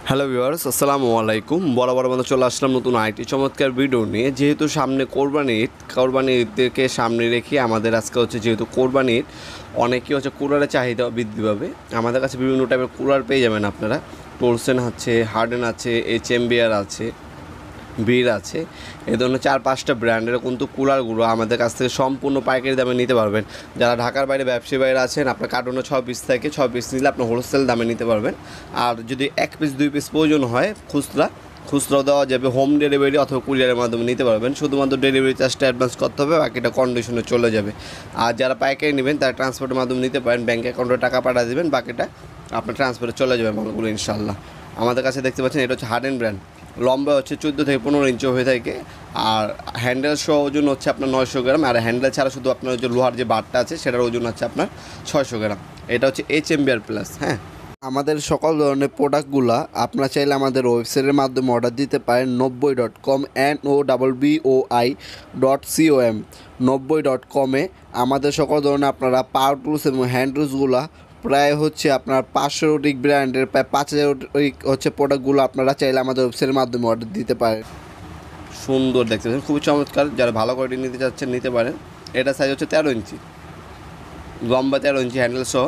Hello viewers, আসসালামু আলাইকুম। বরাবর মতো চলে আসলাম নতুন আইটি চমৎকার ভিডিও নিয়ে। যেহেতু সামনে কোরবানি ঈদকে সামনে রেখে আমাদের আজকে হচ্ছে যেহেতু কোরবানি ঈদ, অনেকেই হচ্ছে কুলারের চাহিদা বৃদ্ধি পাবে। আমাদের কাছে বিভিন্ন টাইপের কুলার পেয়ে যাবেন আপনারা। টোলসেন আছে, হার্ডেন আছে, এইচএমবিআর আছে, বীর আছে। এই ধরনের 4-5টা ব্র্যান্ডের কিন্তু কুলারগুলো আমাদের কাছ থেকে সম্পূর্ণ পাইকারি দামে নিতে পারবেন। যারা ঢাকার বাইরে ব্যবসায়ী বাইরে আছেন, আপনার কার্টুনে 6 পিস থেকে 6 পিস নিলে আপনি হোলসেল দামে নিতে পারবেন। আর যদি 1 পিস 2 পিস প্রয়োজন হয় খুচরাও দেওয়া যাবে। হোম ডেলিভারি অথবা কুরিয়ারের মাধ্যমে নিতে পারবেন। শুধুমাত্র ডেলিভারি চার্জটা অ্যাডভান্স করতে হবে, বাকিটা কন্ডিশনে চলে যাবে। আর যারা পাইকারি নেবেন তারা ট্রান্সপোর্টের মাধ্যমে নিতে পারেন। ব্যাঙ্ক অ্যাকাউন্টে টাকা পাঠিয়ে দেবেন, বাকিটা আপনার ট্রান্সফারে চলে যাবে মালগুলো ইনশাল্লাহ। আমাদের কাছে দেখতে পাচ্ছেন এটা হচ্ছে হার্ডেন ব্র্যান্ড। লম্বা হচ্ছে 14 থেকে 15 ইঞ্চি হয়ে থাকে। আর হ্যান্ডেল সহ ওজন হচ্ছে আপনার 900 গ্রাম। আর হ্যান্ডেল ছাড়া শুধু আপনার যে লোহার যে বারটা আছে সেটার ওজন হচ্ছে আপনার 600 গ্রাম। এটা হচ্ছে এইচএমবিআর প্লাস। হ্যাঁ, আমাদের সকল ধরনের প্রোডাক্টগুলো আপনারা চাইলে আমাদের ওয়েবসাইটের মাধ্যমে অর্ডার দিতে পারেন। 90.com NOBBOI.com 90.com-এ আমাদের সকল ধরনের আপনারা পাওয়ার টুলস এবং হ্যান্ড টুলসগুলো প্রায় হচ্ছে আপনার 500 অধিক ব্র্যান্ডের প্রায় 5000 হচ্ছে প্রোডাক্টগুলো আপনারা চাইলে আমাদের ওয়েবসাইটের মাধ্যমে অর্ডার দিতে পারেন। সুন্দর দেখতে পাচ্ছেন, খুবই চমৎকার। যারা ভালো কোয়ালিটি নিতে চাচ্ছেন নিতে পারেন। এটা সাইজ হচ্ছে 13 ইঞ্চি, লম্বা 13 ইঞ্চি, হ্যান্ডেল সহ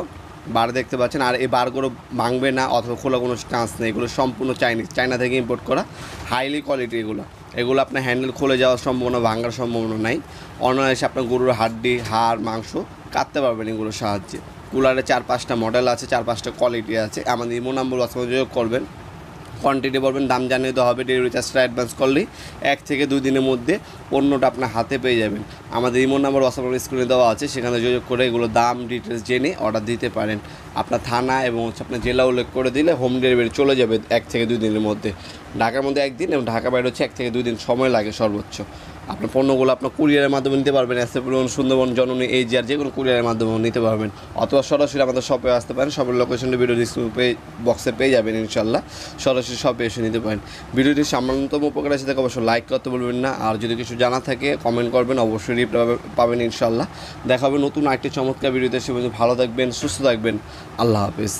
বার দেখতে পাচ্ছেন। আর এই বারগুলো ভাঙবে না অথবা খোলা কোনো চান্স নেই। এগুলো সম্পূর্ণ চায়না থেকে ইম্পোর্ট করা হাইলি কোয়ালিটি। এগুলো আপনার হ্যান্ডেল খুলে যাওয়ার সম্ভাবনা, ভাঙার সম্ভাবনা নাই। অনায়াসে আপনার গরুর হাড্ডি, হাড়, মাংস কাটতে পারবেন এগুলোর সাহায্যে। কুলারে 4-5টা মডেল আছে, 4-5টা কোয়ালিটি আছে। আমাদের ইমো নাম্বার যোগাযোগ করবেন, কোয়ান্টিটি বলবেন, দাম জানিয়ে দেওয়া হবে। ডেলিভারি চার্জটা অ্যাডভান্স করলেই 1 থেকে 2 দিনের মধ্যে পণ্যটা আপনার হাতে পেয়ে যাবেন। আমাদের ইমো নাম্বার হোয়াটসঅ্যাপ স্ক্রিনে দেওয়া আছে, সেখানে যোগাযোগ করে এগুলো দাম ডিটেলস জেনে অর্ডার দিতে পারেন। আপনার থানা এবং হচ্ছে আপনার জেলা উল্লেখ করে দিলে হোম ডেলিভারি চলে যাবে 1 থেকে 2 দিনের মধ্যে। ঢাকার মধ্যে 1 দিন এবং ঢাকা বাইরে হচ্ছে 1 থেকে 2 দিন সময় লাগে সর্বোচ্চ। আপনার পণ্যগুলো আপনার কুরিয়ারের মাধ্যমে নিতে পারবেন। এসএফএল, সুন্দরবন, জননী, এইচআর যে কোনো কুরিয়ারের মাধ্যমে নিতে পারবেন। অথবা সরাসরি আমাদের শপে আসতে পারেন। শপের লোকেশনটা ভিডিও ডিসক্রিপশন বক্সে পেয়ে যাবেন ইনশাল্লাহ। সরাসরি শপে এসে নিতে পারেন। ভিডিওটি সামান্যতম উপকার এসে থাকে অবশ্যই লাইক করতে বলবেন না। আর যদি কিছু জানা থাকে কমেন্ট করবেন, অবশ্যই রিপ্লাই পাবেন ইনশাল্লাহ। দেখা হবে নতুন আরেকটি চমৎকার ভিডিওতে। সে ভালো থাকবেন, সুস্থ থাকবেন। আল্লাহ হাফিজ।